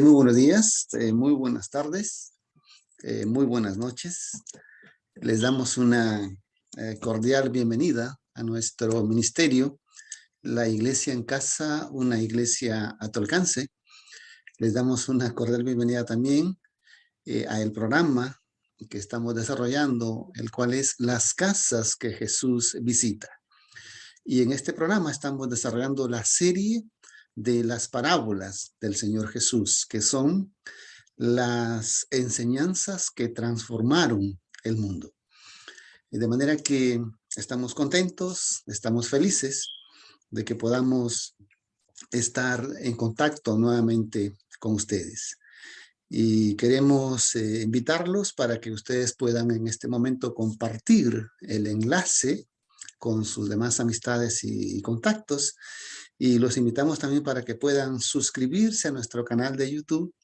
Muy buenos días, muy buenas tardes, muy buenas noches. Les damos una cordial bienvenida a nuestro ministerio, la Iglesia en Casa, una iglesia a tu alcance. Les damos una cordial bienvenida también al programa que estamos desarrollando, el cual es Las Casas que Jesús Visita. Y en este programa estamos desarrollando la serie de las parábolas del Señor Jesús, que son las enseñanzas que transformaron el mundo. Y de manera que estamos contentos, estamos felices de que podamos estar en contacto nuevamente con ustedes. Y queremos invitarlos para que ustedes puedan en este momento compartir el enlace con sus demás amistades y contactos. Y los invitamos también para que puedan suscribirse a nuestro canal de YouTube,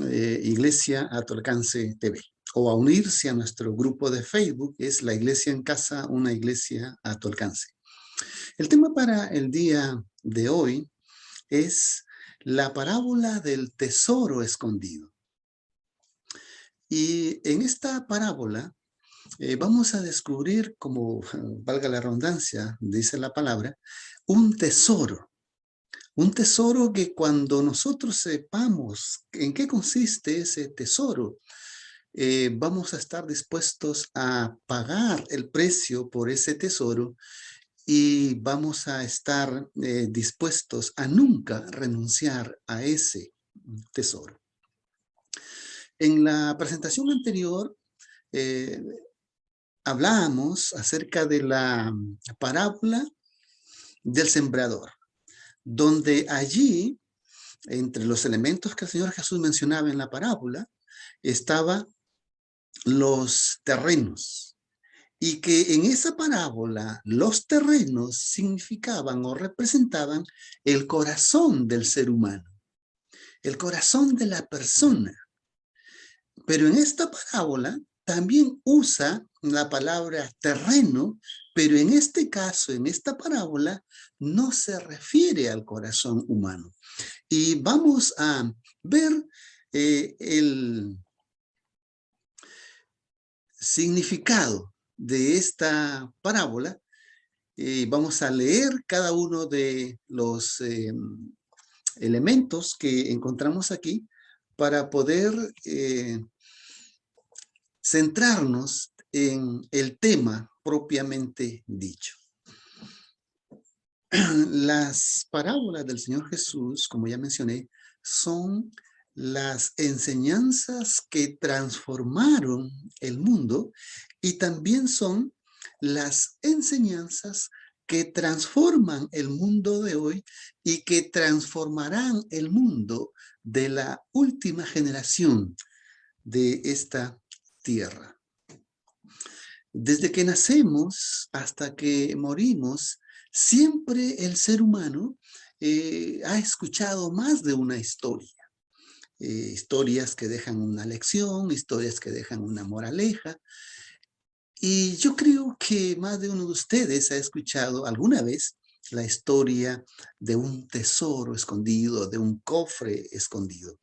Iglesia a tu alcance TV, o a unirse a nuestro grupo de Facebook, es La Iglesia en Casa, una iglesia a tu alcance. El tema para el día de hoy es la parábola del tesoro escondido. Y en esta parábola vamos a descubrir, como valga la redundancia, dice la palabra, un tesoro. Un tesoro que cuando nosotros sepamos en qué consiste ese tesoro, vamos a estar dispuestos a pagar el precio por ese tesoro y vamos a estar dispuestos a nunca renunciar a ese tesoro. En la presentación anterior hablábamos acerca de la parábola del sembrador, donde allí, entre los elementos que el Señor Jesús mencionaba en la parábola, estaba los terrenos, y que en esa parábola los terrenos significaban o representaban el corazón del ser humano, el corazón de la persona. Pero en esta parábola también usa la palabra terreno, pero en este caso, en esta parábola, no se refiere al corazón humano. Y vamos a ver el significado de esta parábola. Vamos a leer cada uno de los elementos que encontramos aquí para poder centrarnos en el tema propiamente dicho. Las parábolas del Señor Jesús, como ya mencioné, son las enseñanzas que transformaron el mundo y también son las enseñanzas que transforman el mundo de hoy y que transformarán el mundo de la última generación de esta tierra. Desde que nacemos hasta que morimos, siempre el ser humano ha escuchado más de una historia. Historias que dejan una lección, historias que dejan una moraleja. Y yo creo que más de uno de ustedes ha escuchado alguna vez la historia de un tesoro escondido, de un cofre escondido.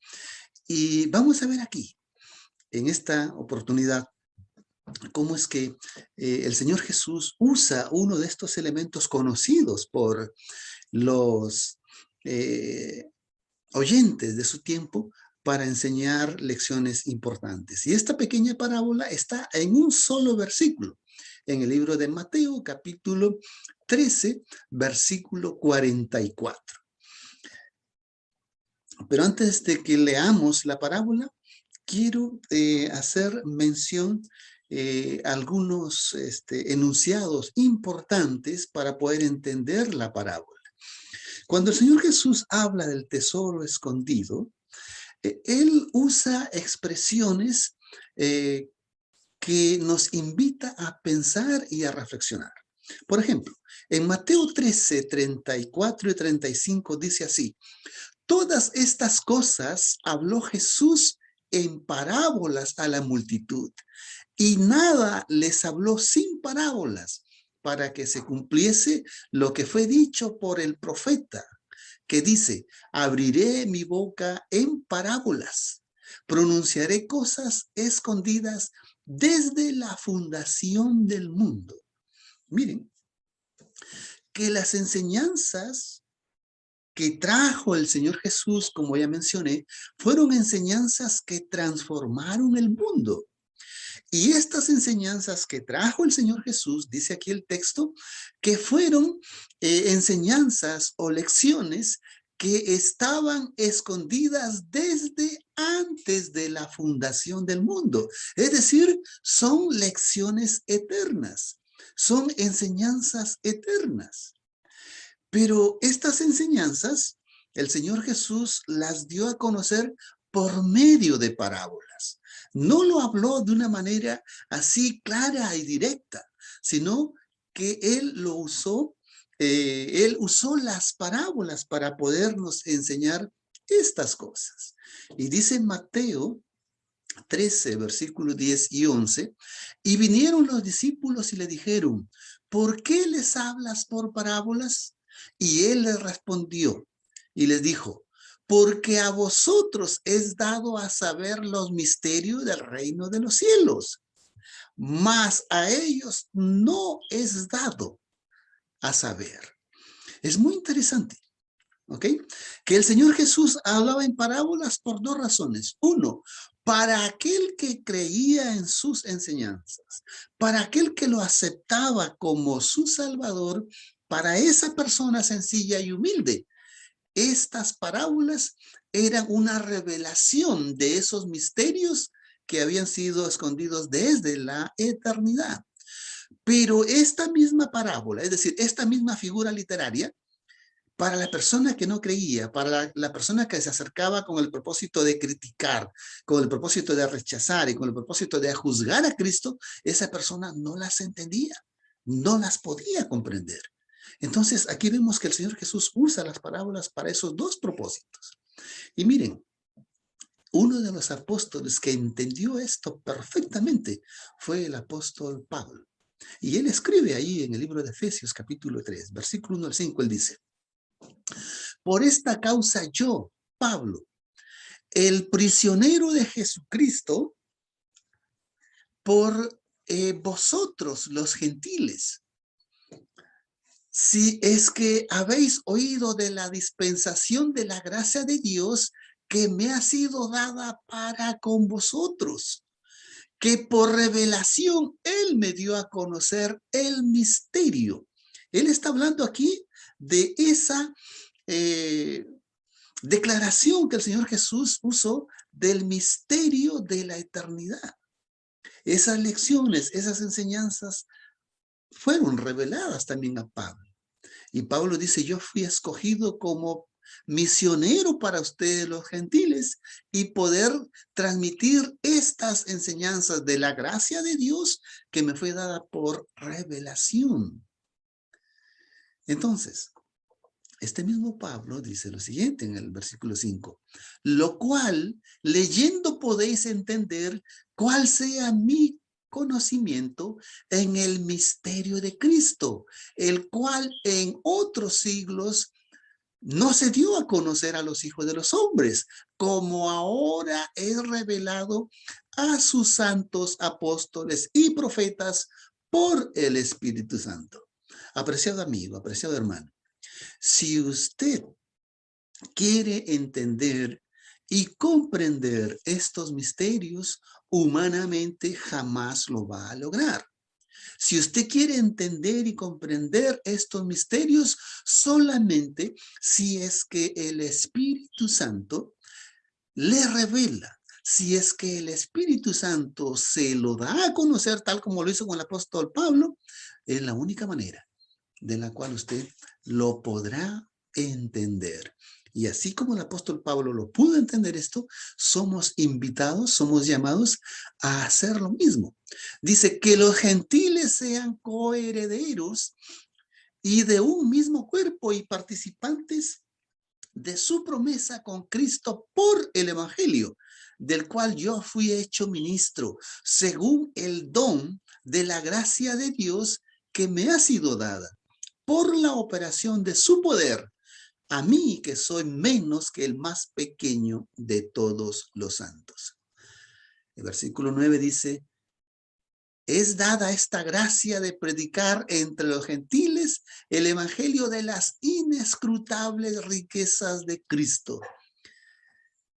Y vamos a ver aquí, en esta oportunidad, cómo es que el Señor Jesús usa uno de estos elementos conocidos por los oyentes de su tiempo para enseñar lecciones importantes. Y esta pequeña parábola está en un solo versículo, en el libro de Mateo, capítulo 13, versículo 44. Pero antes de que leamos la parábola, quiero hacer mención algunos enunciados importantes para poder entender la parábola. Cuando el Señor Jesús habla del tesoro escondido, Él usa expresiones que nos invita a pensar y a reflexionar. Por ejemplo, en Mateo 13, 34 y 35 dice así: todas estas cosas habló Jesús en parábolas a la multitud, y nada les habló sin parábolas, para que se cumpliese lo que fue dicho por el profeta. que dice, abriré mi boca en parábolas, pronunciaré cosas escondidas desde la fundación del mundo. Miren, que las enseñanzas que trajo el Señor Jesús, como ya mencioné, fueron enseñanzas que transformaron el mundo. Y estas enseñanzas que trajo el Señor Jesús, dice aquí el texto, que fueron enseñanzas o lecciones que estaban escondidas desde antes de la fundación del mundo. Es decir, son lecciones eternas, son enseñanzas eternas. Pero estas enseñanzas, el Señor Jesús las dio a conocer por medio de parábolas. No lo habló de una manera así clara y directa, sino que él usó las parábolas para podernos enseñar estas cosas. Y dice en Mateo 13, versículos 10 y 11, y vinieron los discípulos y le dijeron, ¿por qué les hablas por parábolas? Y él les respondió y les dijo, porque a vosotros es dado a saber los misterios del reino de los cielos, mas a ellos no es dado a saber. Es muy interesante. ¿Ok? Que el Señor Jesús hablaba en parábolas por dos razones. Uno, para aquel que creía en sus enseñanzas, para aquel que lo aceptaba como su Salvador, para esa persona sencilla y humilde. Estas parábolas eran una revelación de esos misterios que habían sido escondidos desde la eternidad. Pero esta misma parábola, es decir, esta misma figura literaria, para la persona que no creía, para la persona que se acercaba con el propósito de criticar, con el propósito de rechazar y con el propósito de juzgar a Cristo, esa persona no las entendía, no las podía comprender. Entonces, aquí vemos que el Señor Jesús usa las parábolas para esos dos propósitos. Y miren, uno de los apóstoles que entendió esto perfectamente fue el apóstol Pablo. Y él escribe ahí en el libro de Efesios capítulo 3, versículo 1 al 5, él dice, por esta causa yo, Pablo, el prisionero de Jesucristo, por vosotros los gentiles, si es que habéis oído de la dispensación de la gracia de Dios que me ha sido dada para con vosotros, que por revelación Él me dio a conocer el misterio. Él está hablando aquí de esa declaración que el Señor Jesús usó del misterio de la eternidad. Esas lecciones, esas enseñanzas fueron reveladas también a Pablo. Y Pablo dice, yo fui escogido como misionero para ustedes los gentiles y poder transmitir estas enseñanzas de la gracia de Dios que me fue dada por revelación. Entonces, este mismo Pablo dice lo siguiente en el versículo 5, lo cual leyendo podéis entender cuál sea mi conocimiento en el misterio de Cristo, el cual en otros siglos no se dio a conocer a los hijos de los hombres, como ahora es revelado a sus santos apóstoles y profetas por el Espíritu Santo. Apreciado amigo, apreciado hermano, si usted quiere entender y comprender estos misterios, humanamente jamás lo va a lograr. Si usted quiere entender y comprender estos misterios, solamente si es que el Espíritu Santo le revela, si es que el Espíritu Santo se lo da a conocer, tal como lo hizo con el apóstol Pablo, es la única manera de la cual usted lo podrá entender. Y así como el apóstol Pablo lo pudo entender esto, somos invitados, somos llamados a hacer lo mismo. Dice que los gentiles sean coherederos y de un mismo cuerpo y participantes de su promesa con Cristo por el evangelio, del cual yo fui hecho ministro, según el don de la gracia de Dios que me ha sido dada por la operación de su poder, a mí que soy menos que el más pequeño de todos los santos. El versículo 9 dice, es dada esta gracia de predicar entre los gentiles el evangelio de las inescrutables riquezas de Cristo.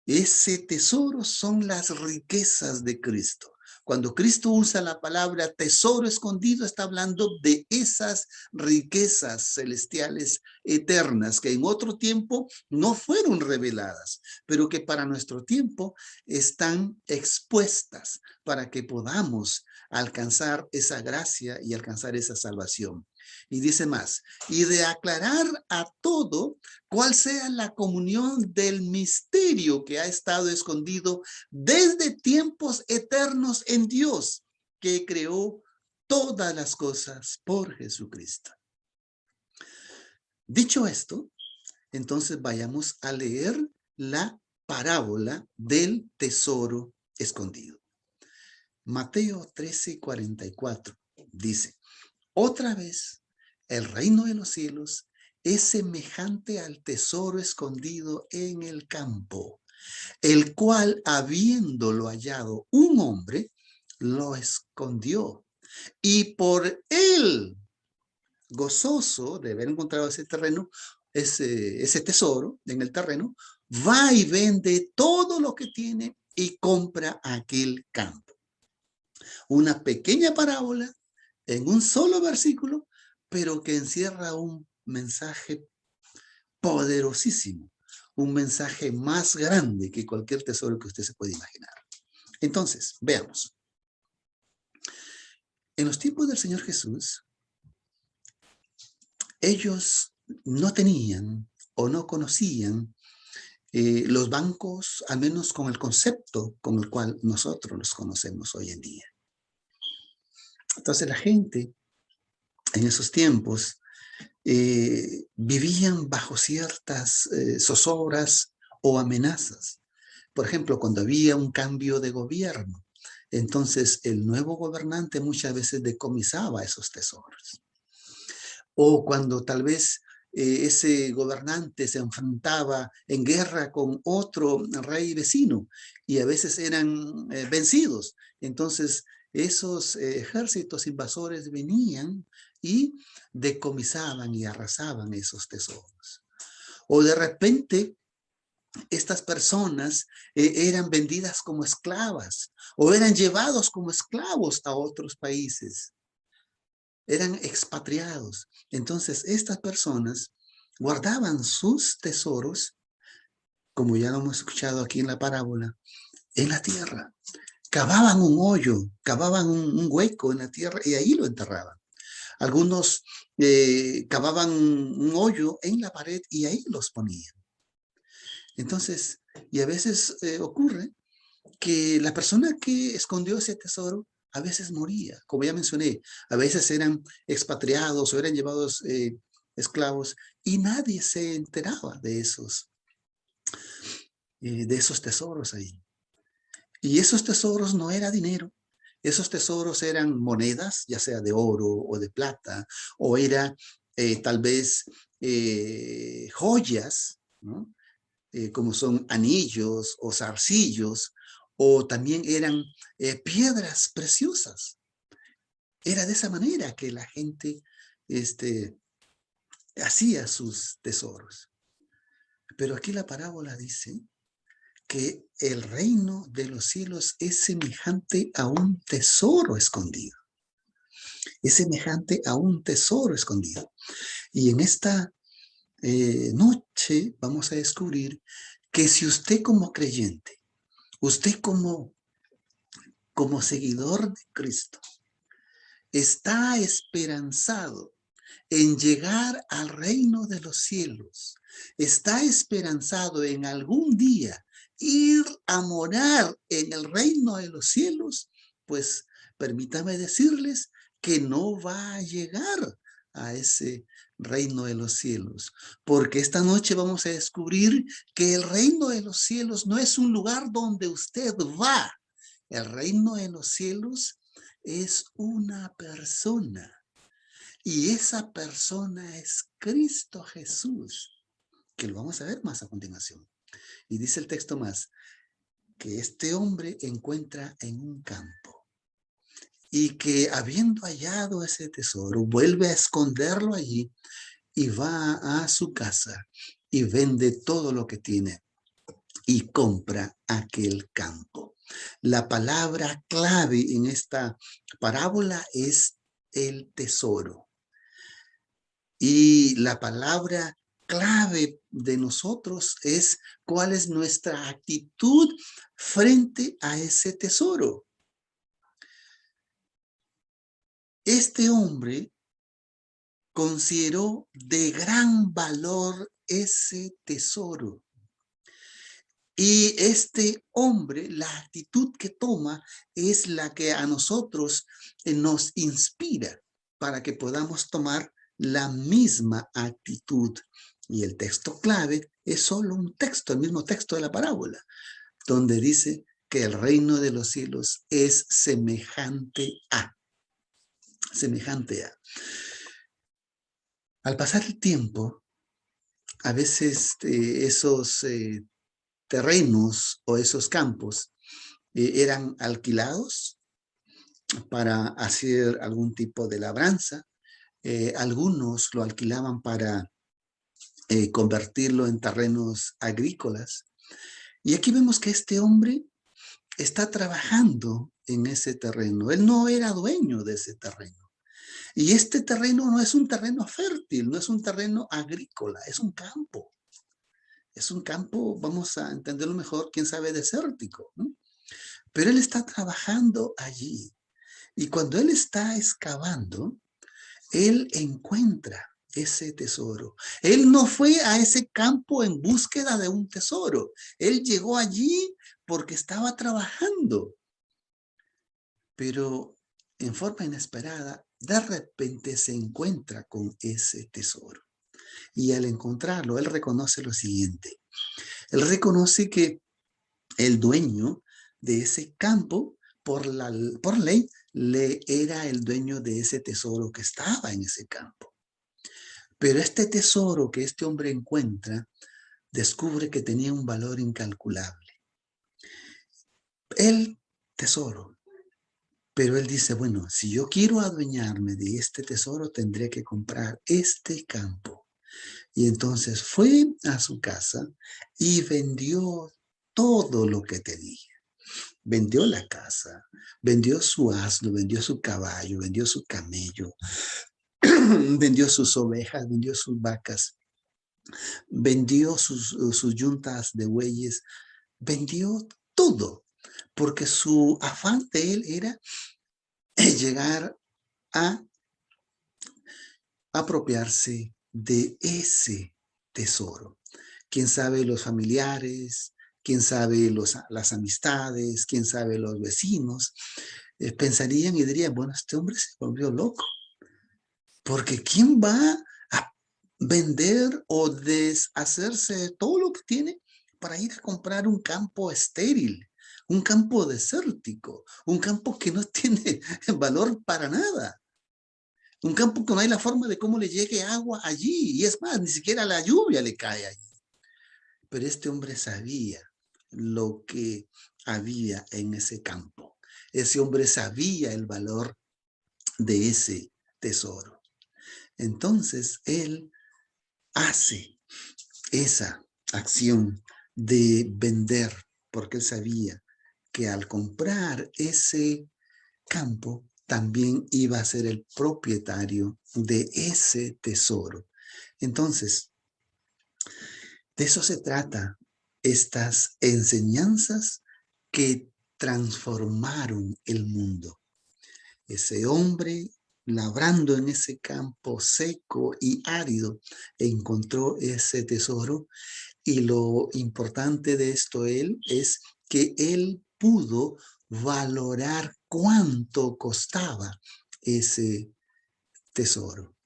Ese tesoro son las riquezas de Cristo. Cuando Cristo usa la palabra tesoro escondido, está hablando de esas riquezas celestiales eternas que en otro tiempo no fueron reveladas, pero que para nuestro tiempo están expuestas para que podamos alcanzar esa gracia y alcanzar esa salvación. Y dice más, y de aclarar a todo cuál sea la comunión del misterio que ha estado escondido desde tiempos eternos en Dios, que creó todas las cosas por Jesucristo. Dicho esto, entonces vayamos a leer la parábola del tesoro escondido. Mateo 13:44 dice, otra vez, el reino de los cielos es semejante al tesoro escondido en el campo, el cual, habiéndolo hallado un hombre, lo escondió. Y por él, gozoso de haber encontrado ese terreno, ese tesoro en el terreno, va y vende todo lo que tiene y compra aquel campo. Una pequeña parábola en un solo versículo, pero que encierra un mensaje poderosísimo, un mensaje más grande que cualquier tesoro que usted se puede imaginar. Entonces, veamos. En los tiempos del Señor Jesús, ellos no tenían o no conocían los bancos, al menos con el concepto con el cual nosotros los conocemos hoy en día. Entonces la gente en esos tiempos vivían bajo ciertas zozobras o amenazas. Por ejemplo, cuando había un cambio de gobierno, entonces el nuevo gobernante muchas veces decomisaba esos tesoros. O cuando tal vez ese gobernante se enfrentaba en guerra con otro rey vecino y a veces eran vencidos. Entonces esos ejércitos invasores venían y decomisaban y arrasaban esos tesoros. O de repente estas personas eran vendidas como esclavas o eran llevados como esclavos a otros países. Eran expatriados. Entonces estas personas guardaban sus tesoros, como ya lo hemos escuchado aquí en la parábola, en la tierra. Cavaban un hoyo, cavaban un hueco en la tierra y ahí lo enterraban. Algunos cavaban un hoyo en la pared y ahí los ponían. Entonces, y a veces ocurre que la persona que escondió ese tesoro a veces moría, como ya mencioné, a veces eran expatriados o eran llevados esclavos y nadie se enteraba de esos tesoros ahí. Y esos tesoros no era dinero, esos tesoros eran monedas, ya sea de oro o de plata, o era tal vez joyas, ¿no? Como son anillos o zarcillos, o también eran piedras preciosas. Era de esa manera que la gente hacía sus tesoros. Pero aquí la parábola dice que el reino de los cielos es semejante a un tesoro escondido. Es semejante a un tesoro escondido. Y en esta noche vamos a descubrir que si usted como creyente, usted como seguidor de Cristo, está esperanzado en llegar al reino de los cielos, está esperanzado en algún día ir a morar en el reino de los cielos, pues permítame decirles que no va a llegar a ese reino de los cielos, porque esta noche vamos a descubrir que el reino de los cielos no es un lugar donde usted va. El reino de los cielos es una persona y esa persona es Cristo Jesús. que lo vamos a ver más a continuación. Y dice el texto más, que este hombre encuentra en un campo y que habiendo hallado ese tesoro, vuelve a esconderlo allí y va a su casa y vende todo lo que tiene y compra aquel campo. La palabra clave en esta parábola es el tesoro. Y la palabra clave de nosotros es cuál es nuestra actitud frente a ese tesoro. Este hombre consideró de gran valor ese tesoro. Y este hombre, la actitud que toma es la que a nosotros nos inspira para que podamos tomar la misma actitud. Y el texto clave es solo un texto, el mismo texto de la parábola, donde dice que el reino de los cielos es semejante a. Al pasar el tiempo, a veces esos terrenos o esos campos eran alquilados para hacer algún tipo de labranza. Algunos lo alquilaban para convertirlo en terrenos agrícolas. Y aquí vemos que este hombre está trabajando en ese terreno. Él no era dueño de ese terreno. Y este terreno no es un terreno fértil, no es un terreno agrícola, es un campo. Es un campo, vamos a entenderlo mejor, quién sabe, desértico, ¿no? Pero él está trabajando allí. Y cuando él está excavando, él encuentra ese tesoro. Él no fue a ese campo en búsqueda de un tesoro. Él llegó allí porque estaba trabajando. Pero en forma inesperada, de repente se encuentra con ese tesoro. Y al encontrarlo, él reconoce lo siguiente. Él reconoce que el dueño de ese campo, por ley, le era el dueño de ese tesoro que estaba en ese campo. Pero este tesoro que este hombre encuentra, descubre que tenía un valor incalculable. El tesoro. Pero él dice, bueno, si yo quiero adueñarme de este tesoro, tendré que comprar este campo. Y entonces fue a su casa y vendió todo lo que tenía. Vendió la casa, vendió su asno, vendió su caballo, vendió su camello, vendió sus ovejas, vendió sus vacas, vendió sus yuntas de bueyes, vendió todo, porque su afán de él era llegar a apropiarse de ese tesoro. Quién sabe los familiares, quién sabe las amistades, quién sabe los vecinos, pensarían y dirían, bueno, este hombre se volvió loco, porque ¿quién va a vender o deshacerse de todo lo que tiene para ir a comprar un campo estéril, un campo desértico, un campo que no tiene valor para nada? Un campo que no hay la forma de cómo le llegue agua allí. Y es más, ni siquiera la lluvia le cae allí. Pero este hombre sabía lo que había en ese campo. Ese hombre sabía el valor de ese tesoro. Entonces, él hace esa acción de vender, porque él sabía que al comprar ese campo, también iba a ser el propietario de ese tesoro. Entonces, de eso se trata estas enseñanzas que transformaron el mundo. Ese hombre labrando en ese campo seco y árido encontró ese tesoro, y lo importante de esto es que él pudo valorar cuánto costaba ese tesoro.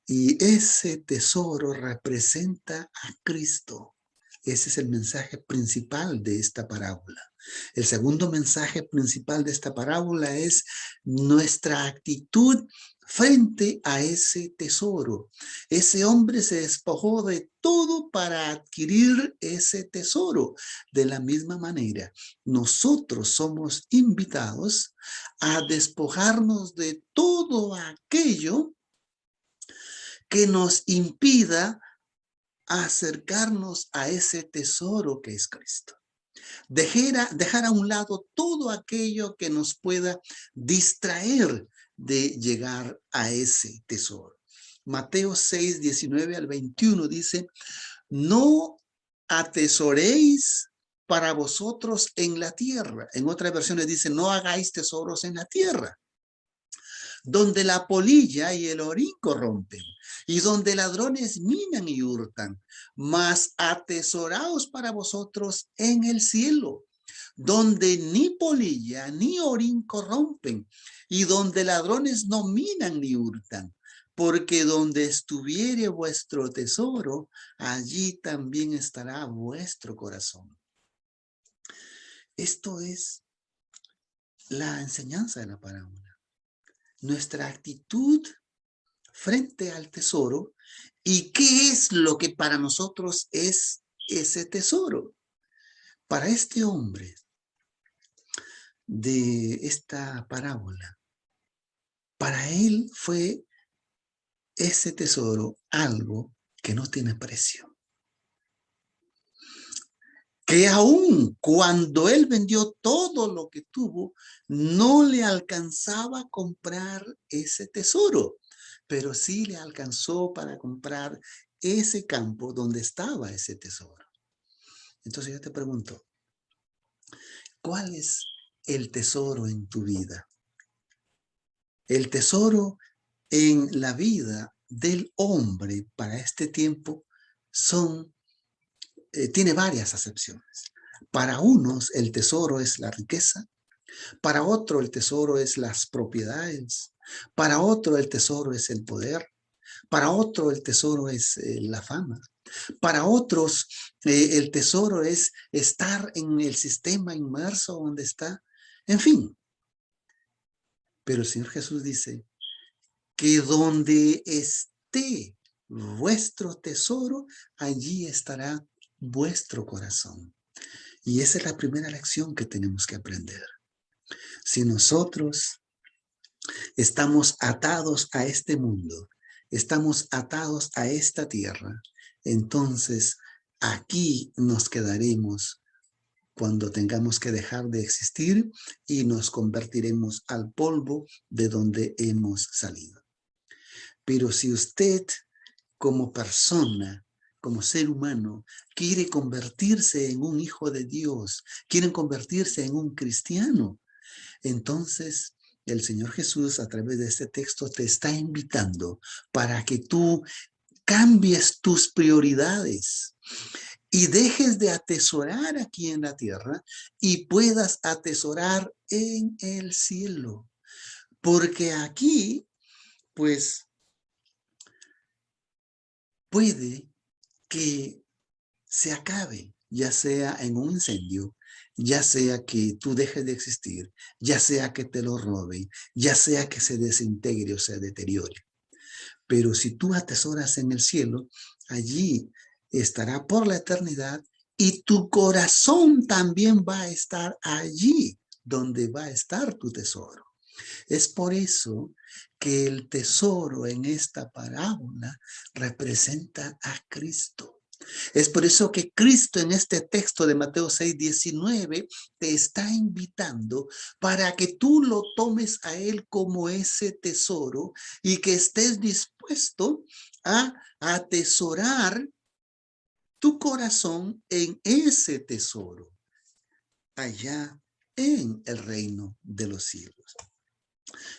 Y ese tesoro representa a Cristo. Ese es el mensaje principal de esta parábola. El segundo mensaje principal de esta parábola es nuestra actitud frente a ese tesoro. Ese hombre se despojó de todo para adquirir ese tesoro. De la misma manera, nosotros somos invitados a despojarnos de todo aquello que nos impida acercarnos a ese tesoro que es Cristo. Dejar a un lado todo aquello que nos pueda distraer de llegar a ese tesoro. Mateo 6, 19 al 21 dice, no atesoréis para vosotros en la tierra. En otras versiones dice, no hagáis tesoros en la tierra, donde la polilla y el orín corrompen, y donde ladrones minan y hurtan, mas atesoraos para vosotros en el cielo, donde ni polilla ni orín corrompen, y donde ladrones no minan ni hurtan, porque donde estuviere vuestro tesoro, allí también estará vuestro corazón. Esto es la enseñanza de la parábola. Nuestra actitud frente al tesoro y qué es lo que para nosotros es ese tesoro. Para este hombre de esta parábola, para él fue ese tesoro algo que no tiene precio. Que aún cuando él vendió todo lo que tuvo, no le alcanzaba a comprar ese tesoro, pero sí le alcanzó para comprar ese campo donde estaba ese tesoro. Entonces yo te pregunto, ¿cuál es el tesoro en tu vida? El tesoro en la vida del hombre para este tiempo tiene varias acepciones. Para unos el tesoro es la riqueza, para otro el tesoro es las propiedades, para otro el tesoro es el poder, para otro el tesoro es la fama, para otros el tesoro es estar en el sistema inmerso donde está, en fin. Pero el Señor Jesús dice que donde esté vuestro tesoro, allí estará vuestro corazón. Y esa es la primera lección que tenemos que aprender. Si nosotros estamos atados a este mundo, estamos atados a esta tierra, entonces aquí nos quedaremos cuando tengamos que dejar de existir y nos convertiremos al polvo de donde hemos salido. Pero si usted como persona, como ser humano, quiere convertirse en un hijo de Dios, quiere convertirse en un cristiano, entonces el Señor Jesús a través de este texto te está invitando para que tú cambies tus prioridades y dejes de atesorar aquí en la tierra y puedas atesorar en el cielo. Porque aquí, pues, puede que se acabe, ya sea en un incendio, ya sea que tú dejes de existir, ya sea que te lo roben, ya sea que se desintegre o se deteriore. Pero si tú atesoras en el cielo, allí estará por la eternidad y tu corazón también va a estar allí donde va a estar tu tesoro. Es por eso que el tesoro en esta parábola representa a Cristo. Es por eso que Cristo en este texto de Mateo 6, 19 te está invitando para que tú lo tomes a Él como ese tesoro y que estés dispuesto a atesorar tu corazón en ese tesoro, allá en el reino de los cielos.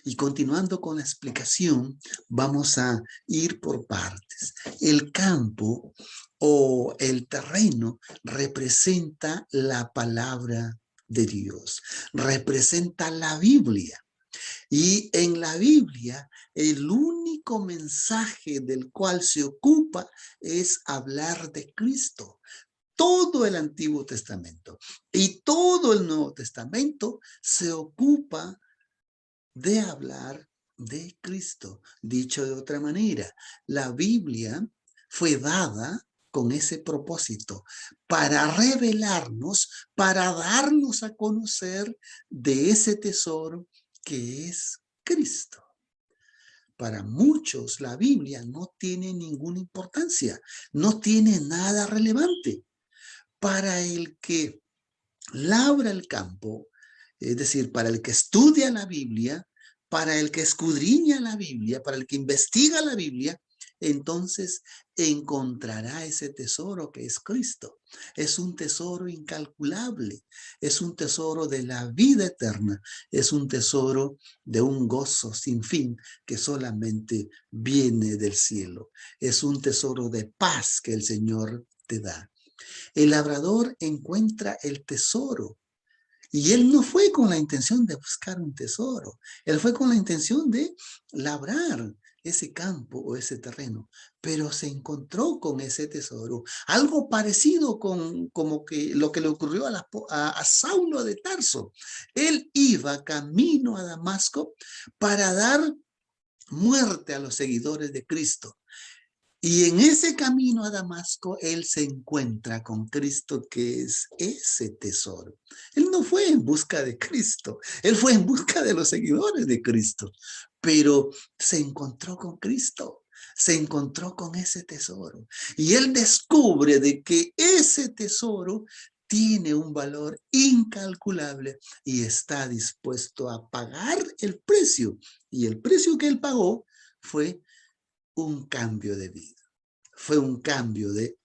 Y continuando con la explicación, vamos a ir por partes. El campo o el terreno representa la palabra de Dios, representa la Biblia. Y en la Biblia, el único mensaje del cual se ocupa es hablar de Cristo. Todo el Antiguo Testamento y todo el Nuevo Testamento se ocupa de hablar de Cristo. Dicho de otra manera, la Biblia fue dada con ese propósito, para revelarnos, para darnos a conocer de ese tesoro que es Cristo. Para muchos la Biblia no tiene ninguna importancia, no tiene nada relevante. Para el que labra el campo, es decir, para el que estudia la Biblia, para el que escudriña la Biblia, para el que investiga la Biblia, entonces encontrará ese tesoro que es Cristo. Es un tesoro incalculable, es un tesoro de la vida eterna, es un tesoro de un gozo sin fin que solamente viene del cielo. Es un tesoro de paz que el Señor te da. El labrador encuentra el tesoro y él no fue con la intención de buscar un tesoro, él fue con la intención de labrar ese campo o ese terreno, pero se encontró con ese tesoro, algo parecido con como que lo que le ocurrió a Saulo de Tarso. Él iba camino a Damasco para dar muerte a los seguidores de Cristo. Y en ese camino a Damasco, él se encuentra con Cristo, que es ese tesoro. Él no fue en busca de Cristo, él fue en busca de los seguidores de Cristo, pero se encontró con Cristo, se encontró con ese tesoro. Y él descubre de que ese tesoro tiene un valor incalculable y está dispuesto a pagar el precio. Y el precio que él pagó fue un cambio de vida. Fue un cambio de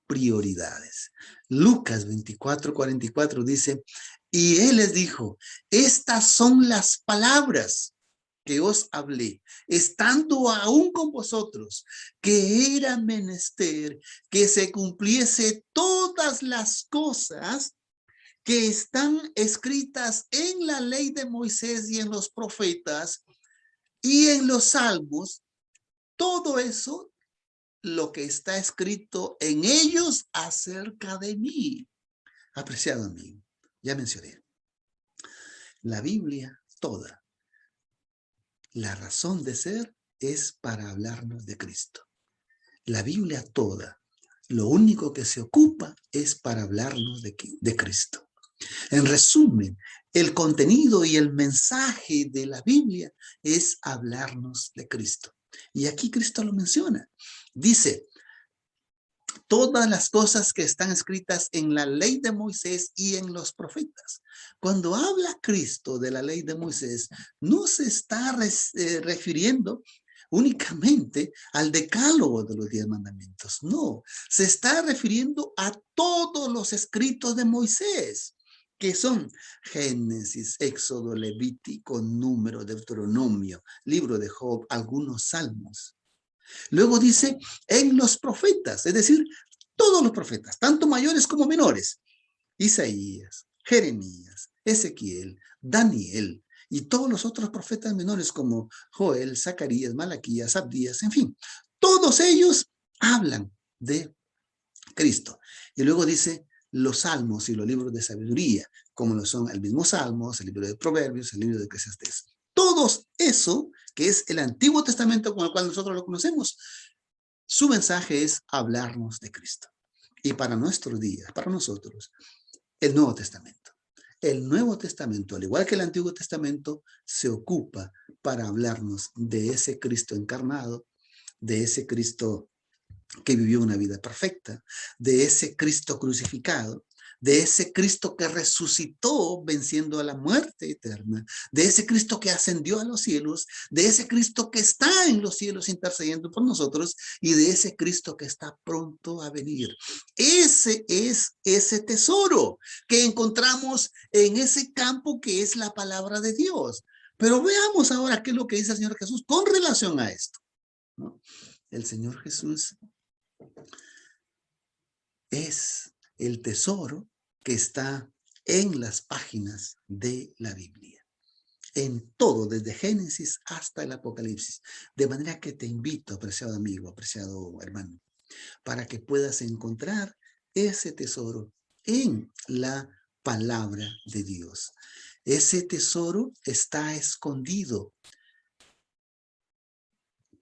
prioridades. Lucas 24:44 dice, y él les dijo, estas son las palabras que os hablé, estando aún con vosotros, que era menester que se cumpliese todas las cosas que están escritas en la ley de Moisés y en los profetas y en los salmos. Todo eso, lo que está escrito en ellos acerca de mí. Apreciado amigo, ya mencioné, la Biblia toda, la razón de ser es para hablarnos de Cristo. La Biblia toda, lo único que se ocupa es para hablarnos de Cristo. En resumen, el contenido y el mensaje de la Biblia es hablarnos de Cristo. Y aquí Cristo lo menciona. Dice, todas las cosas que están escritas en la ley de Moisés y en los profetas. Cuando habla Cristo de la ley de Moisés, no se está refiriendo únicamente al decálogo de los 10 mandamientos. No, se está refiriendo a todos los escritos de Moisés, que son Génesis, Éxodo, Levítico, Número, Deuteronomio, libro de Job, algunos salmos. Luego dice, en los profetas, es decir, todos los profetas, tanto mayores como menores, Isaías, Jeremías, Ezequiel, Daniel y todos los otros profetas menores como Joel, Zacarías, Malaquías, Abdías, en fin, todos ellos hablan de Cristo. Y luego dice los salmos y los libros de sabiduría, como lo son el mismo Salmos, el libro de Proverbios, el libro de Eclesiastés. Todos eso, que es el Antiguo Testamento con el cual nosotros lo conocemos, su mensaje es hablarnos de Cristo. Y para nuestros días, para nosotros, el Nuevo Testamento. El Nuevo Testamento, al igual que el Antiguo Testamento, se ocupa para hablarnos de ese Cristo encarnado, de ese Cristo que vivió una vida perfecta, de ese Cristo crucificado, de ese Cristo que resucitó venciendo a la muerte eterna, de ese Cristo que ascendió a los cielos, de ese Cristo que está en los cielos intercediendo por nosotros y de ese Cristo que está pronto a venir. Ese es ese tesoro que encontramos en ese campo que es la palabra de Dios. Pero veamos ahora qué es lo que dice el Señor Jesús con relación a esto, ¿no? El Señor Jesús es el tesoro que está en las páginas de la Biblia, en todo, desde Génesis hasta el Apocalipsis. De manera que te invito, apreciado amigo, apreciado hermano, para que puedas encontrar ese tesoro en la palabra de Dios. Ese tesoro está escondido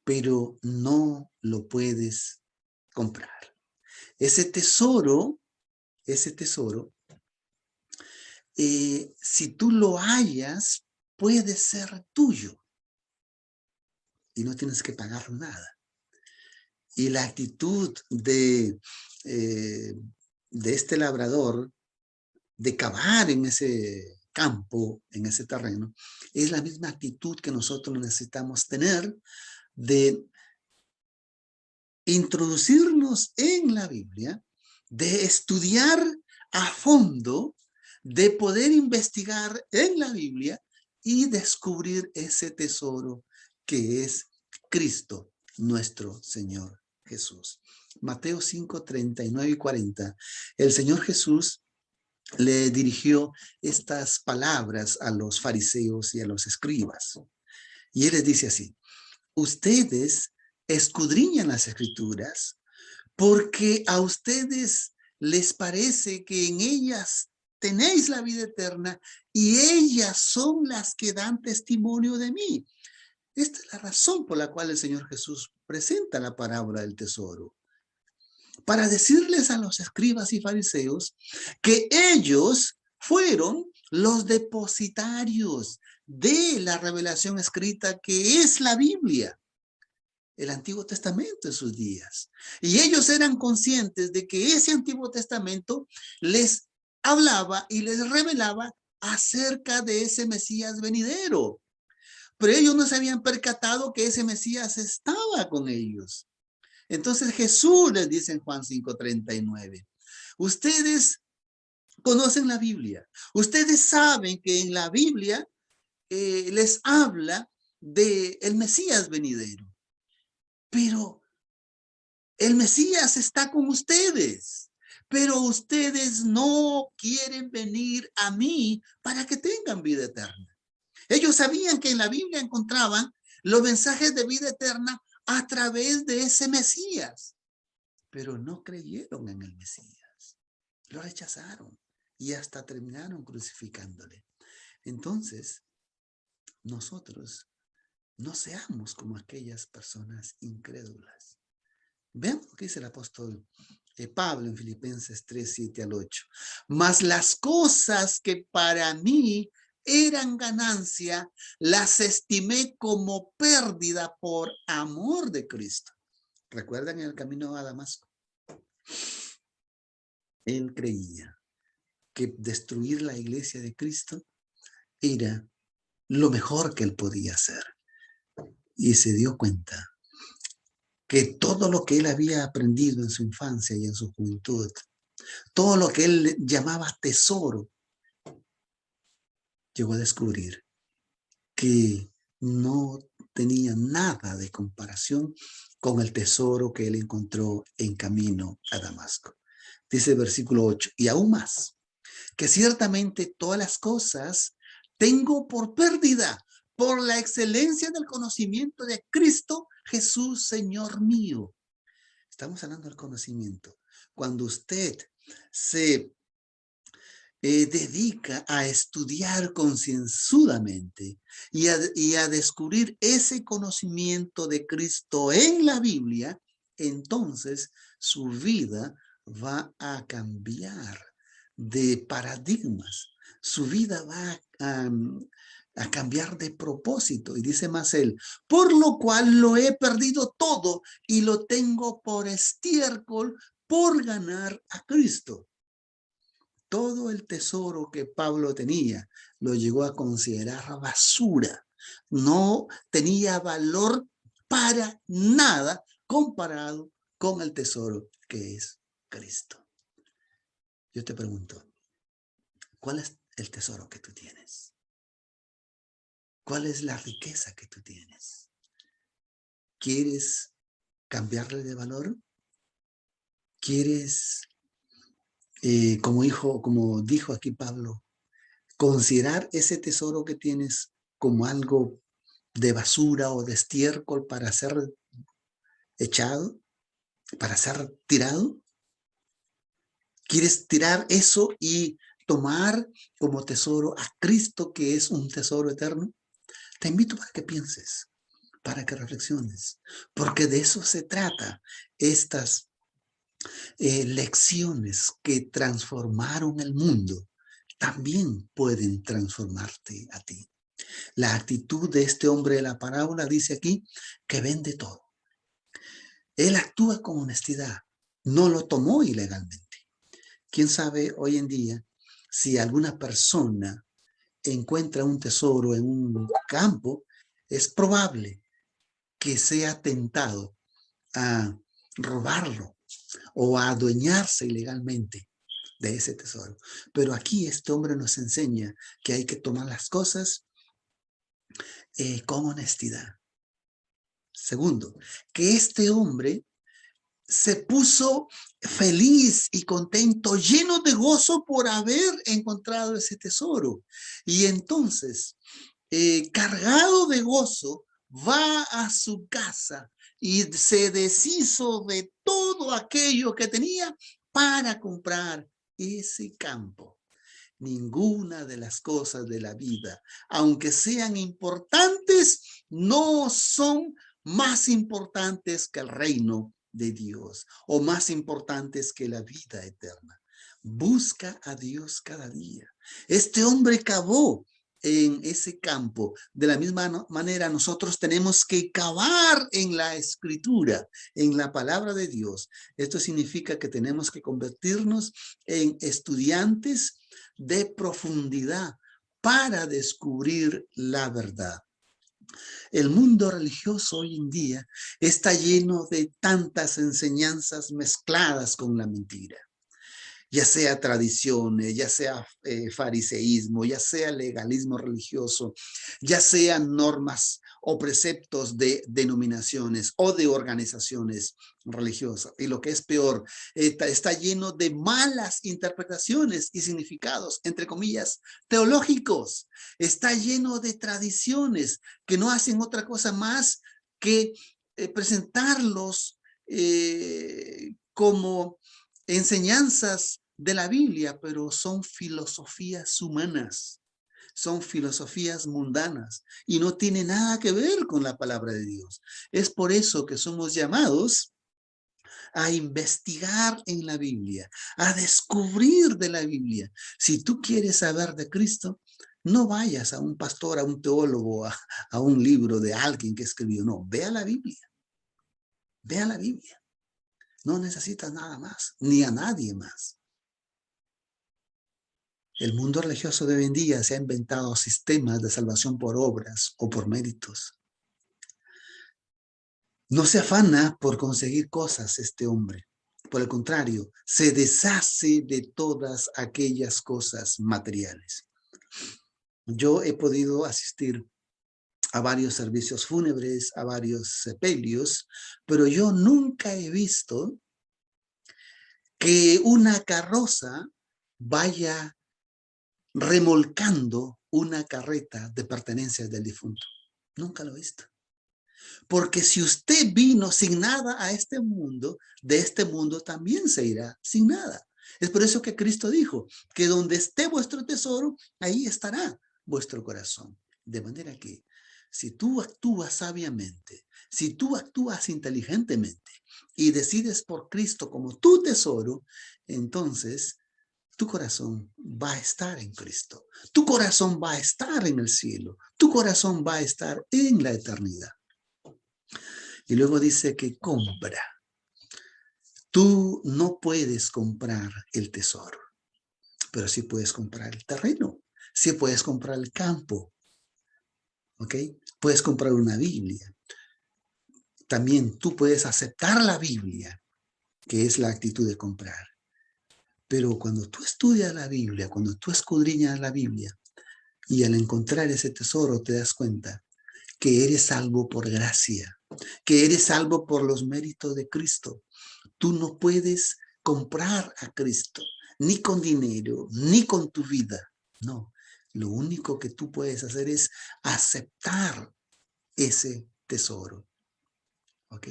pero no lo puedes comprar. Ese tesoro, si tú lo hallas, puede ser tuyo y no tienes que pagar nada. Y la actitud de este labrador de cavar en ese campo, en ese terreno, es la misma actitud que nosotros necesitamos tener de introducirnos en la Biblia, de estudiar a fondo, de poder investigar en la Biblia y descubrir ese tesoro que es Cristo, nuestro Señor Jesús. Mateo 5, 39 y 40. El Señor Jesús le dirigió estas palabras a los fariseos y a los escribas. Y él les dice así: ustedes escudriñan las escrituras porque a ustedes les parece que en ellas tenéis la vida eterna y ellas son las que dan testimonio de mí. Esta es la razón por la cual el Señor Jesús presenta la parábola del tesoro, para decirles a los escribas y fariseos que ellos fueron los depositarios de la revelación escrita que es la Biblia, el Antiguo Testamento en sus días. Y ellos eran conscientes de que ese Antiguo Testamento les hablaba y les revelaba acerca de ese Mesías venidero. Pero ellos no se habían percatado que ese Mesías estaba con ellos. Entonces Jesús les dice en Juan 5:39, ustedes conocen la Biblia, ustedes saben que en la Biblia les habla de el Mesías venidero, pero el Mesías está con ustedes, pero ustedes no quieren venir a mí para que tengan vida eterna. Ellos sabían que en la Biblia encontraban los mensajes de vida eterna a través de ese Mesías, pero no creyeron en el Mesías, lo rechazaron y hasta terminaron crucificándole. Entonces, nosotros no seamos como aquellas personas incrédulas. Veamos lo que dice el apóstol Pablo en Filipenses 3, 7 al 8. Mas las cosas que para mí eran ganancia, las estimé como pérdida por amor de Cristo. ¿Recuerdan en el camino a Damasco? Él creía que destruir la iglesia de Cristo era lo mejor que él podía hacer. Y se dio cuenta que todo lo que él había aprendido en su infancia y en su juventud, todo lo que él llamaba tesoro, llegó a descubrir que no tenía nada de comparación con el tesoro que él encontró en camino a Damasco. Dice el versículo 8, y aún más, que ciertamente todas las cosas tengo por pérdida por la excelencia del conocimiento de Cristo Jesús, Señor mío. Estamos hablando del conocimiento. Cuando usted se dedica a estudiar concienzudamente y a descubrir ese conocimiento de Cristo en la Biblia, entonces su vida va a cambiar de paradigmas. Su vida va a cambiar de propósito. Y dice más él, por lo cual lo he perdido todo y lo tengo por estiércol por ganar a Cristo. Todo el tesoro que Pablo tenía lo llegó a considerar basura. No tenía valor para nada comparado con el tesoro que es Cristo. Yo te pregunto, ¿cuál es el tesoro que tú tienes? ¿Cuál es la riqueza que tú tienes? ¿Quieres cambiarle de valor? ¿Quieres, como dijo aquí Pablo, considerar ese tesoro que tienes como algo de basura o de estiércol para ser echado, para ser tirado? ¿Quieres tirar eso y tomar como tesoro a Cristo, que es un tesoro eterno? Te invito para que pienses, para que reflexiones, porque de eso se trata estas lecciones que transformaron el mundo. También pueden transformarte a ti. La actitud de este hombre de la parábola dice aquí que vende todo. Él actúa con honestidad, no lo tomó ilegalmente. ¿Quién sabe hoy en día si alguna persona encuentra un tesoro en un campo? Es probable que sea tentado a robarlo o a adueñarse ilegalmente de ese tesoro. Pero aquí este hombre nos enseña que hay que tomar las cosas con honestidad. Segundo, que este hombre se puso feliz y contento, lleno de gozo por haber encontrado ese tesoro. Y entonces, cargado de gozo, va a su casa y se deshizo de todo aquello que tenía para comprar ese campo. Ninguna de las cosas de la vida, aunque sean importantes, no son más importantes que el reino de Dios o más importantes que la vida eterna. Busca a Dios cada día. Este hombre cavó en ese campo. De la misma manera, nosotros tenemos que cavar en la escritura, en la palabra de Dios. Esto significa que tenemos que convertirnos en estudiantes de profundidad para descubrir la verdad. El mundo religioso hoy en día está lleno de tantas enseñanzas mezcladas con la mentira. Ya sea tradiciones, ya sea fariseísmo, ya sea legalismo religioso, ya sean normas o preceptos de denominaciones o de organizaciones religiosas. Y lo que es peor, está lleno de malas interpretaciones y significados, entre comillas, teológicos. Está lleno de tradiciones que no hacen otra cosa más que presentarlos como enseñanzas de la Biblia, pero son filosofías humanas, son filosofías mundanas y no tiene nada que ver con la palabra de Dios. Es por eso que somos llamados a investigar en la Biblia, a descubrir de la Biblia. Si tú quieres saber de Cristo, no vayas a un pastor, a un teólogo, a un libro de alguien que escribió. No, ve a la Biblia. Ve a la Biblia. No necesitas nada más, ni a nadie más. El mundo religioso de hoy en día se ha inventado sistemas de salvación por obras o por méritos. No se afana por conseguir cosas este hombre. Por el contrario, se deshace de todas aquellas cosas materiales. Yo he podido asistir a varios servicios fúnebres, a varios sepelios, pero yo nunca he visto que una carroza vaya remolcando una carreta de pertenencias del difunto. Nunca lo he visto. Porque si usted vino sin nada a este mundo, de este mundo también se irá sin nada. Es por eso que Cristo dijo que donde esté vuestro tesoro, ahí estará vuestro corazón. De manera que si tú actúas sabiamente, si tú actúas inteligentemente y decides por Cristo como tu tesoro, entonces tu corazón va a estar en Cristo. Tu corazón va a estar en el cielo. Tu corazón va a estar en la eternidad. Y luego dice que compra. Tú no puedes comprar el tesoro, pero sí puedes comprar el terreno. Sí puedes comprar el campo. ¿Ok? Puedes comprar una Biblia. También tú puedes aceptar la Biblia, que es la actitud de comprar. Pero cuando tú estudias la Biblia, cuando tú escudriñas la Biblia, y al encontrar ese tesoro te das cuenta que eres salvo por gracia, que eres salvo por los méritos de Cristo. Tú no puedes comprar a Cristo, ni con dinero, ni con tu vida. No, lo único que tú puedes hacer es aceptar ese tesoro. ¿Ok?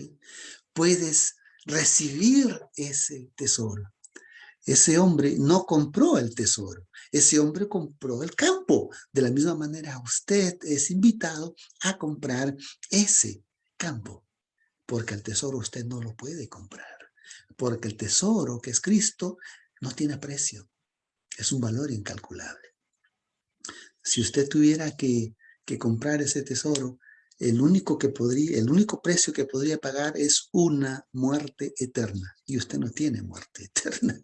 Puedes recibir ese tesoro. Ese hombre no compró el tesoro, ese hombre compró el campo. De la misma manera, usted es invitado a comprar ese campo, porque el tesoro usted no lo puede comprar, porque el tesoro que es Cristo no tiene precio, es un valor incalculable. Si usted tuviera que comprar ese tesoro, el único precio que podría pagar es una muerte eterna, y usted no tiene muerte eterna.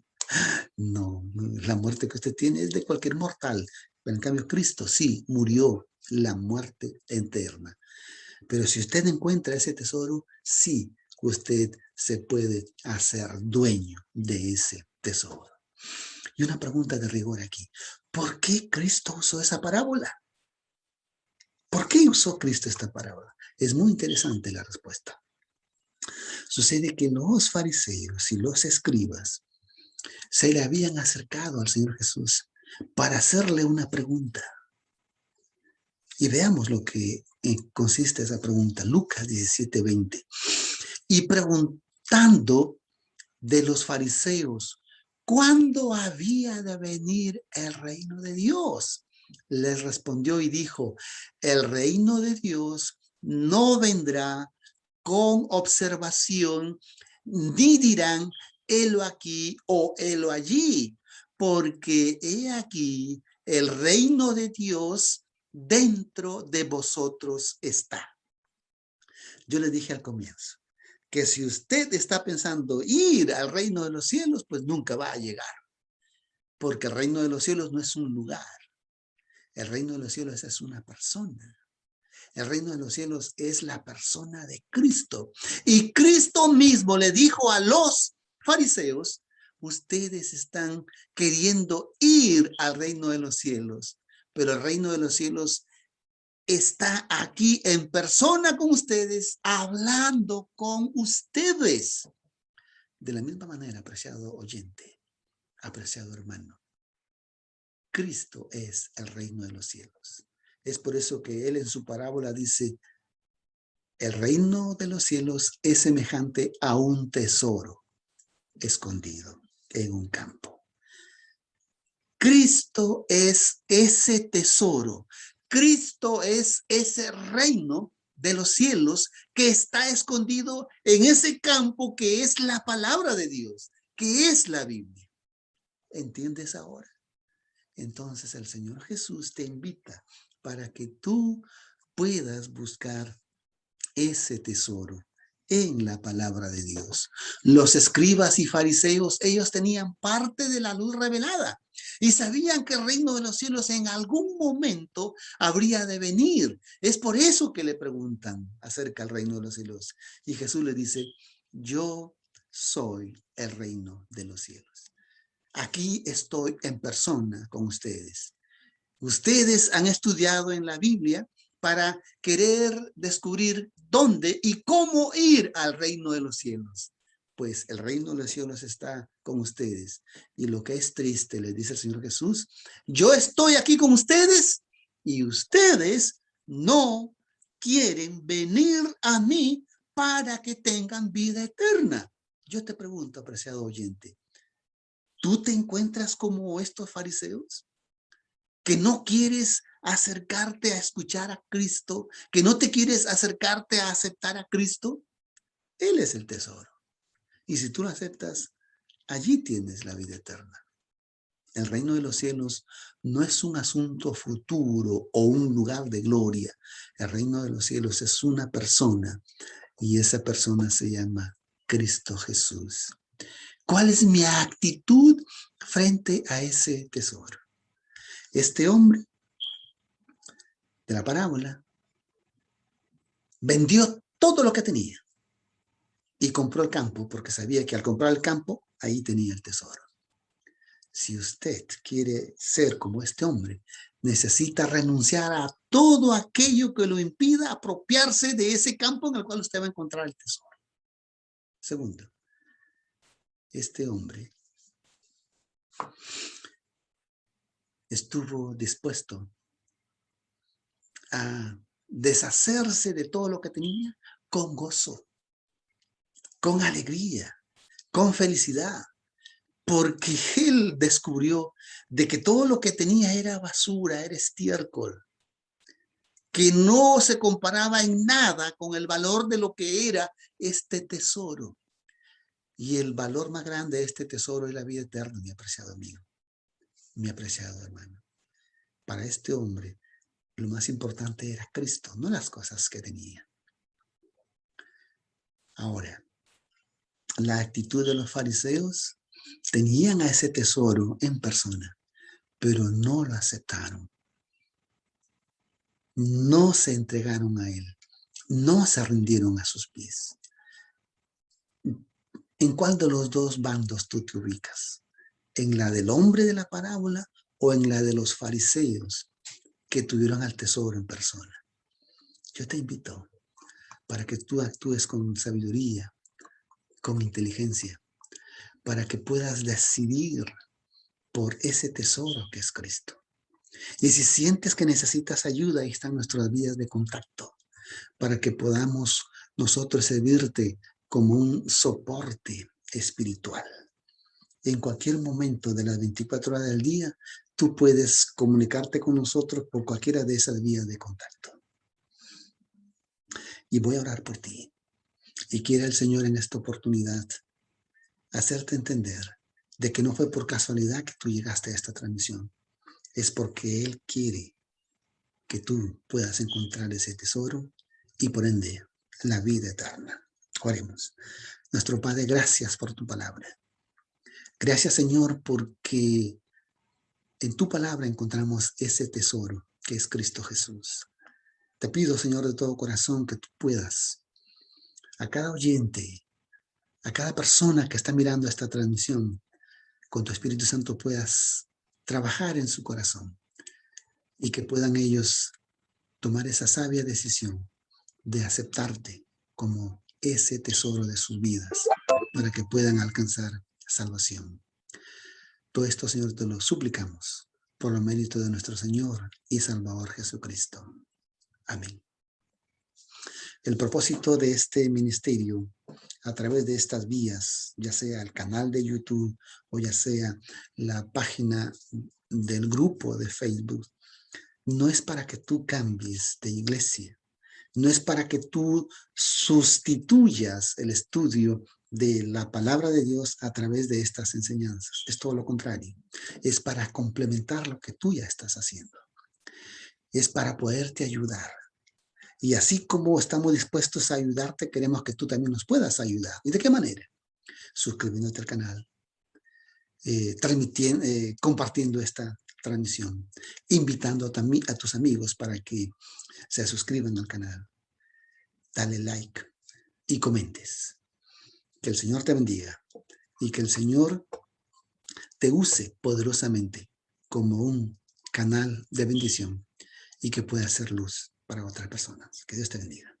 No, la muerte que usted tiene es de cualquier mortal, pero en cambio Cristo sí murió la muerte eterna. Pero si usted encuentra ese tesoro, sí, usted se puede hacer dueño de ese tesoro. Y una pregunta de rigor aquí. ¿Por qué Cristo usó esa parábola? ¿Por qué usó Cristo esta parábola? Es muy interesante la respuesta. Sucede que los fariseos y los escribas se le habían acercado al Señor Jesús para hacerle una pregunta. Y veamos lo que consiste esa pregunta. Lucas 17:20. Y preguntando de los fariseos, ¿cuándo había de venir el reino de Dios? Les respondió y dijo, el reino de Dios no vendrá con observación, ni dirán, helo aquí o helo allí, porque he aquí el reino de Dios dentro de vosotros está. Yo les dije al comienzo que si usted está pensando ir al reino de los cielos, pues nunca va a llegar, porque el reino de los cielos no es un lugar, el reino de los cielos es una persona. El reino de los cielos es la persona de Cristo. Y Cristo mismo le dijo a los fariseos, ustedes están queriendo ir al reino de los cielos, pero el reino de los cielos está aquí en persona con ustedes, hablando con ustedes. De la misma manera, apreciado oyente, apreciado hermano, Cristo es el reino de los cielos. Es por eso que él en su parábola dice, el reino de los cielos es semejante a un tesoro escondido en un campo. Cristo es ese tesoro. Cristo es ese reino de los cielos que está escondido en ese campo que es la palabra de Dios, que es la Biblia. ¿Entiendes ahora? Entonces el Señor Jesús te invita para que tú puedas buscar ese tesoro en la palabra de Dios. Los escribas y fariseos, ellos tenían parte de la luz revelada y sabían que el reino de los cielos en algún momento habría de venir. Es por eso que le preguntan acerca del reino de los cielos. Y Jesús le dice, yo soy el reino de los cielos. Aquí estoy en persona con ustedes. Ustedes han estudiado en la Biblia para querer descubrir dónde y cómo ir al reino de los cielos. Pues el reino de los cielos está con ustedes. Y lo que es triste, les dice el Señor Jesús, yo estoy aquí con ustedes y ustedes no quieren venir a mí para que tengan vida eterna. Yo te pregunto, apreciado oyente, ¿tú te encuentras como estos fariseos? Que no quieres acercarte a escuchar a Cristo, que no te quieres acercarte a aceptar a Cristo, Él es el tesoro. Y si tú lo aceptas, allí tienes la vida eterna. El reino de los cielos no es un asunto futuro o un lugar de gloria. El reino de los cielos es una persona y esa persona se llama Cristo Jesús. ¿Cuál es mi actitud frente a ese tesoro? Este hombre de la parábola vendió todo lo que tenía y compró el campo porque sabía que al comprar el campo, ahí tenía el tesoro. Si usted quiere ser como este hombre, necesita renunciar a todo aquello que lo impida apropiarse de ese campo en el cual usted va a encontrar el tesoro. Segundo, este hombre estuvo dispuesto a deshacerse de todo lo que tenía con gozo, con alegría, con felicidad, porque él descubrió de que todo lo que tenía era basura, era estiércol. que no se comparaba en nada con el valor de lo que era este tesoro. Y el valor más grande de este tesoro es la vida eterna, mi apreciado amigo, mi apreciado hermano. Para este hombre, lo más importante era Cristo, no las cosas que tenía. Ahora, la actitud de los fariseos, tenían a ese tesoro en persona, pero no lo aceptaron. No se entregaron a él, no se rindieron a sus pies. ¿En cuál de los dos bandos tú te ubicas? ¿En la del hombre de la parábola o en la de los fariseos que tuvieron al tesoro en persona? Yo te invito para que tú actúes con sabiduría, con inteligencia, para que puedas decidir por ese tesoro que es Cristo. Y si sientes que necesitas ayuda, ahí están nuestras vías de contacto para que podamos nosotros servirte como un soporte espiritual. En cualquier momento de las 24 horas del día, tú puedes comunicarte con nosotros por cualquiera de esas vías de contacto. Y voy a orar por ti. Y quiera el Señor en esta oportunidad hacerte entender de que no fue por casualidad que tú llegaste a esta transmisión. Es porque Él quiere que tú puedas encontrar ese tesoro y por ende la vida eterna. Oremos. Nuestro Padre, gracias por tu palabra. Gracias, Señor, porque en tu palabra encontramos ese tesoro que es Cristo Jesús. Te pido, Señor, de todo corazón que tú puedas a cada oyente, a cada persona que está mirando esta transmisión, con tu Espíritu Santo puedas trabajar en su corazón y que puedan ellos tomar esa sabia decisión de aceptarte como ese tesoro de sus vidas para que puedan alcanzar salvación. Todo esto, Señor, te lo suplicamos por los méritos de nuestro Señor y Salvador Jesucristo. Amén. El propósito de este ministerio, a través de estas vías, ya sea el canal de YouTube o ya sea la página del grupo de Facebook, no es para que tú cambies de iglesia, no es para que tú sustituyas el estudio de la palabra de Dios a través de estas enseñanzas. Es todo lo contrario. Es para complementar lo que tú ya estás haciendo. Es para poderte ayudar. Y así como estamos dispuestos a ayudarte, queremos que tú también nos puedas ayudar. ¿Y de qué manera? Suscribiéndote al canal, compartiendo esta transmisión, invitando también a tus amigos para que se suscriban al canal. Dale like y comentes. Que el Señor te bendiga y que el Señor te use poderosamente como un canal de bendición y que pueda ser luz para otras personas. Que Dios te bendiga.